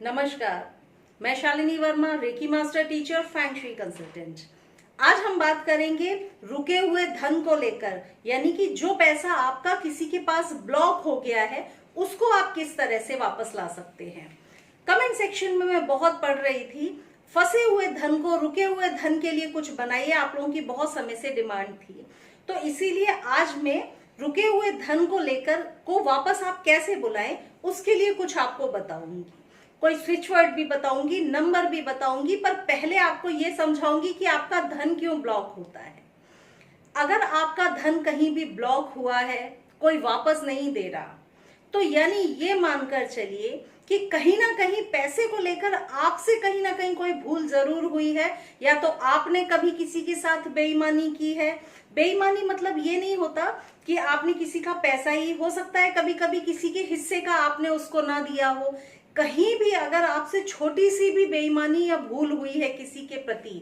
नमस्कार, मैं Shalini Verma, reiki master teacher, feng shui consultant. आज हम बात करेंगे रुके हुए धन को लेकर, यानी कि जो पैसा आपका किसी के पास ब्लॉक हो गया है उसको आप किस तरह से वापस ला सकते हैं। कमेंट सेक्शन में मैं बहुत पढ़ रही थी, फंसे हुए धन को, रुके हुए धन के लिए कुछ बनाइए, आप लोगों की बहुत समय से डिमांड थी। तो इसीलिए आज मैं रुके हुए धन को लेकर को वापस आप कैसे बुलाएं उसके लिए कुछ आपको बताऊंगी। कोई स्विच वर्ड भी बताऊंगी, नंबर भी बताऊंगी, पर पहले आपको ये समझाऊंगी कि आपका धन क्यों ब्लॉक होता है। अगर आपका धन कहीं भी ब्लॉक हुआ है, कोई वापस नहीं दे रहा, तो यानी ये मानकर चलिए कि कहीं ना कहीं पैसे को लेकर आपसे कहीं ना कहीं कोई भूल जरूर हुई है, या तो आपने कभी किसी के साथ बेईमानी की है। बेईमानी मतलब ये नहीं होता कि आपने किसी का पैसा ही, हो सकता है कभी कभी किसी के हिस्से का आपने उसको ना दिया हो। कहीं भी अगर आपसे छोटी सी भी बेईमानी या भूल हुई है किसी के प्रति,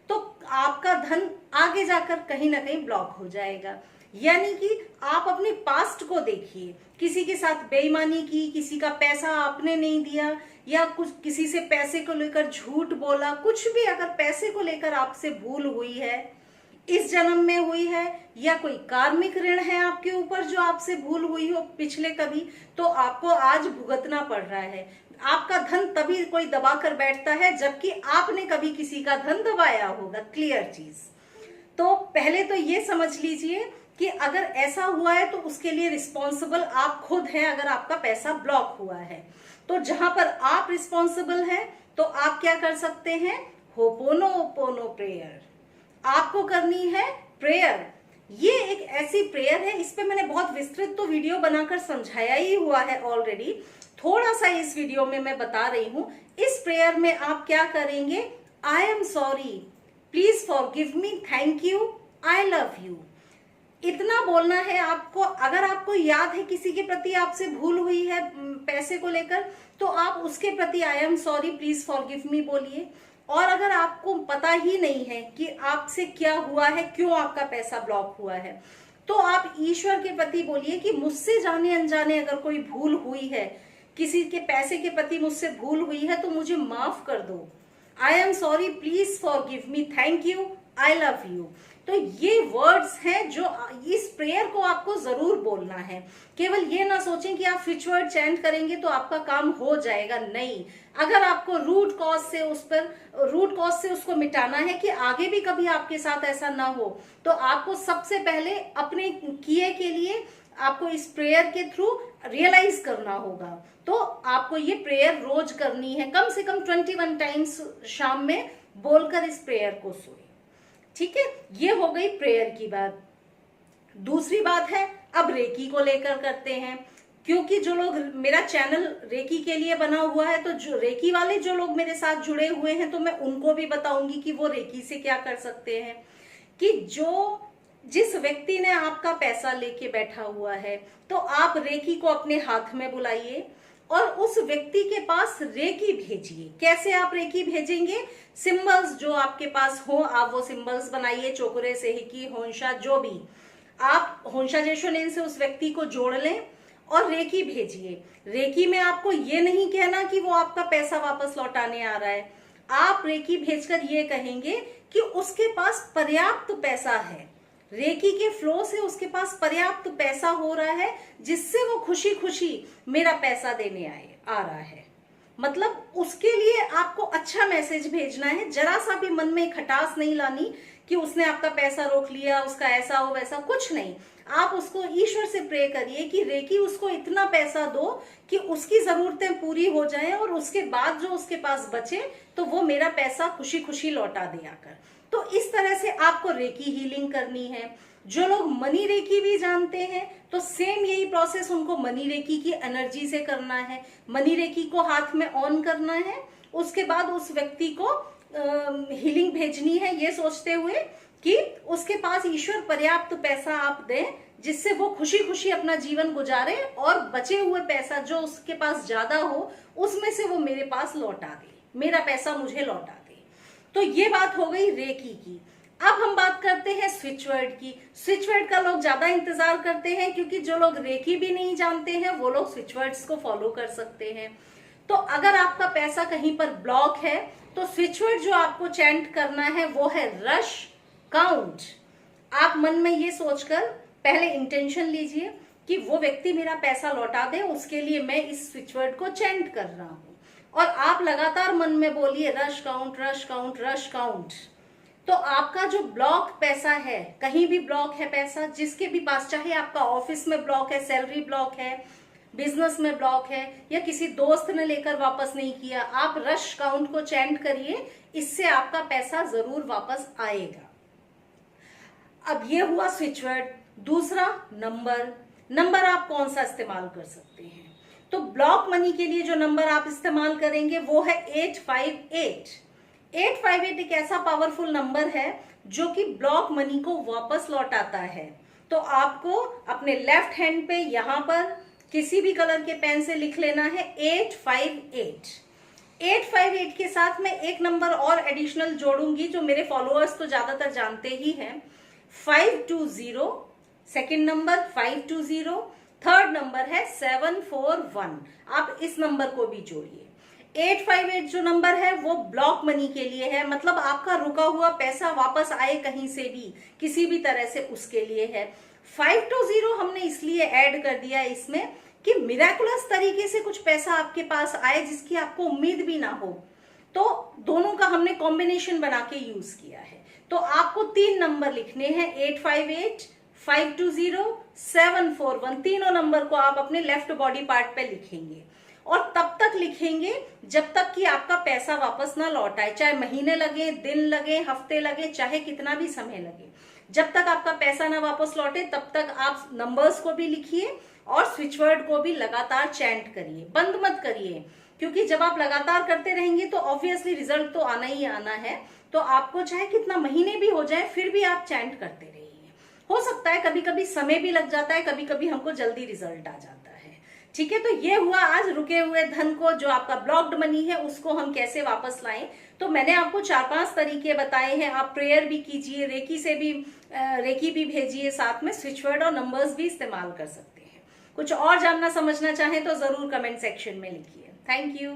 तो आपका धन आगे जाकर कहीं ना कहीं ब्लॉक हो जाएगा। यानी कि आप अपने पास्ट को देखिए, किसी के साथ बेईमानी की, किसी का पैसा आपने नहीं दिया, या कुछ किसी से पैसे को लेकर झूठ बोला, कुछ भी अगर पैसे को लेकर आपसे भूल हुई है, इस जन्म में हुई है, या कोई कार्मिक ऋण है आपके ऊपर जो आपसे भूल हुई हो पिछले कभी, तो आपको आज भुगतना पड़ रहा है। आपका धन तभी कोई दबा कर बैठता है जबकि आपने कभी किसी का धन दबाया होगा। क्लियर चीज। तो पहले तो ये समझ लीजिए कि अगर ऐसा हुआ है तो उसके लिए रिस्पॉन्सिबल आप खुद हैं। अगर आपका पैसा ब्लॉक हुआ है तो जहां पर आप रिस्पॉन्सिबल हैं तो आप क्या कर सकते हैं, होपोनोपोनो प्रेयर आपको करनी है। प्रेयर ये एक ऐसी प्रेयर है, इस पे मैंने बहुत विस्तृत तो वीडियो बनाकर समझाया ही हुआ है ऑलरेडी। थोड़ा सा इस वीडियो में मैं बता रही हूं। इस प्रेयर में आप क्या करेंगे, I am sorry, please forgive me, thank you, I love you, इतना बोलना है आपको। अगर आपको याद है किसी के प्रति आपसे भूल हुई है पैसे को लेकर, तो आप उसके प्रति I am sorry, please forgive me बोलिए। और अगर आपको पता ही नहीं है कि आपसे क्या हुआ है, क्यों आपका पैसा ब्लॉक हुआ है, तो आप ईश्वर के प्रति बोलिए कि मुझसे जाने अनजाने अगर कोई भूल हुई है, किसी के पैसे के प्रति मुझसे भूल हुई है, तो मुझे माफ कर दो। I am sorry, please forgive me, thank you, I love you. तो ये वर्ड्स हैं जो इस प्रेयर को आपको जरूर बोलना है। केवल ये ना सोचें कि आप स्विच वर्ड चैंट करेंगे तो आपका काम हो जाएगा, नहीं। अगर आपको रूट कॉज से उसको मिटाना है कि आगे भी कभी आपके साथ ऐसा ना हो, तो आपको सबसे पहले अपने किए के लिए आपको इस प्रेयर के थ्रू रियलाइज करना होगा। तो आपको ये प्रेयर रोज करनी है, कम से कम 21 टाइम्स शाम में बोलकर इस प्रेयर को सोए। ठीक है, ये हो गई प्रेयर की बात। दूसरी बात है, अब रेकी को लेकर करते हैं, क्योंकि जो लोग, मेरा चैनल रेकी के लिए बना हुआ है, तो जो रेकी वाले जो लोग मेरे साथ जुड़े हुए हैं, तो मैं उनको भी बताऊंगी कि वो रेकी से क्या कर सकते हैं। कि जिस व्यक्ति ने आपका पैसा लेके बैठा हुआ है, तो आप रेकी को अपने हाथ में बुलाइए और उस व्यक्ति के पास रेकी भेजिए। कैसे आप रेकी भेजेंगे, सिंबल्स जो आपके पास हो आप वो सिंबल्स बनाइए, चोकरे से हिकी होंशा, जो भी आप होंशा जेशोनेन से उस व्यक्ति को जोड़ लें और रेकी भेजिए। रेकी में आपको ये नहीं कहना कि वो आपका पैसा वापस लौटाने आ रहा है, आप रेकी भेजकर ये कहेंगे कि उसके पास पर्याप्त पैसा है, रेकी के फ्लो से उसके पास पर्याप्त पैसा हो रहा है, जिससे वो खुशी खुशी मेरा पैसा देने आ रहा है। मतलब उसके लिए आपको अच्छा मैसेज भेजना है, जरा सा भी मन में खटास नहीं लानी कि उसने आपका पैसा रोक लिया, उसका ऐसा हो वैसा, कुछ नहीं। आप उसको ईश्वर से प्रे करिए कि रेकी उसको इतना पैसा दो कि उसकी जरूरतें पूरी हो जाएं, और उसके बाद जो उसके पास बचे तो वो मेरा पैसा खुशी खुशी लौटा दे आकर। तो इस तरह से आपको रेकी हीलिंग करनी है। जो लोग मनी रेकी भी जानते हैं, तो सेम यही प्रोसेस उनको मनी रेकी की एनर्जी से करना है। मनी रेकी को हाथ में ऑन करना है, उसके बाद उस व्यक्ति को हीलिंग भेजनी है, ये सोचते हुए कि उसके पास ईश्वर पर्याप्त पैसा आप दें, जिससे वो खुशी खुशी अपना जीवन गुजारे, और बचे हुए पैसा जो उसके पास ज्यादा हो उसमें से वो मेरे पास लौटा दे, मेरा पैसा मुझे लौटा दे। तो ये बात हो गई रेकी की। अब हम बात करते हैं स्विच वर्ड की। स्विच वर्ड का लोग ज्यादा इंतजार करते हैं, क्योंकि जो लोग रेकी भी नहीं जानते हैं वो लोग स्विच वर्ड्स को फॉलो कर सकते हैं। तो अगर आपका पैसा कहीं पर ब्लॉक है तो स्विच वर्ड जो आपको चैंट करना है वो है रश काउंट। आप मन में ये सोचकर पहले इंटेंशन लीजिए कि वो व्यक्ति मेरा पैसा लौटा दे, उसके लिए मैं इस स्विच वर्ड को चैंट कर रहा हूं, और आप लगातार मन में बोलिए rush count rush count rush count. तो आपका जो ब्लॉक पैसा है, कहीं भी ब्लॉक है पैसा, जिसके भी पास, चाहे आपका ऑफिस में ब्लॉक है, सैलरी ब्लॉक है, बिजनेस में ब्लॉक है, या किसी दोस्त ने लेकर वापस नहीं किया, आप रश काउंट को चैंट करिए, इससे आपका पैसा जरूर वापस आएगा। अब ये हुआ स्विच वर्ड। दूसरा नंबर आप कौन सा इस्तेमाल कर सकते हैं? तो ब्लॉक मनी के लिए जो नंबर आप इस्तेमाल करेंगे वो है 858। 858 एक ऐसा पावरफुल नंबर है जो कि ब्लॉक मनी को वापस लौटाता है। तो आपको अपने लेफ्ट हैंड पे यहां पर किसी भी कलर के पेन से लिख लेना है 858। 858 के साथ मैं एक नंबर और एडिशनल जोड़ूंगी जो मेरे फॉलोअर्स तो ज्यादातर जानते ही हैं, 520। सेकेंड नंबर 520, थर्ड नंबर है 741। आप इस नंबर को भी जोड़िए। 858 जो नंबर है वो ब्लॉक मनी के लिए है, मतलब आपका रुका हुआ पैसा वापस आए कहीं से भी, किसी भी तरह से, उसके लिए है। 520 हमने इसलिए ऐड कर दिया इसमें कि मिराकुलस तरीके से कुछ पैसा आपके पास आए जिसकी आपको उम्मीद भी ना हो, तो दोनों का हमने कॉम्बिनेशन बना के यूज किया है। तो आपको 3 नंबर लिखने हैं, 858, 520, 741। तीनों नंबर को आप अपने लेफ्ट बॉडी पार्ट पे लिखेंगे, और तब तक लिखेंगे जब तक कि आपका पैसा वापस ना लौट आए, चाहे महीने लगे, दिन लगे, हफ्ते लगे, चाहे कितना भी समय लगे। जब तक आपका पैसा ना वापस लौटे तब तक आप नंबर्स को भी लिखिए और स्विच वर्ड को भी लगातार चैंट करिए, बंद मत करिए, क्योंकि जब आप लगातार करते रहेंगे तो ऑब्वियसली रिजल्ट तो आना ही आना है। तो आपको चाहे कितना महीने भी हो जाए फिर भी आप चैंट करते रहिए। हो सकता है कभी कभी समय भी लग जाता है, कभी कभी हमको जल्दी रिजल्ट आ जाता है। ठीक है, तो ये हुआ आज रुके हुए धन को, जो आपका ब्लॉक्ड मनी है उसको हम कैसे वापस लाएं। तो मैंने आपको 4-5 तरीके बताए हैं। आप प्रेयर भी कीजिए, रेकी भी भेजिए, साथ में स्विच वर्ड और नंबर्स भी इस्तेमाल कर सकते हैं। कुछ और जानना समझना चाहें तो जरूर कमेंट सेक्शन में लिखिए। Thank you.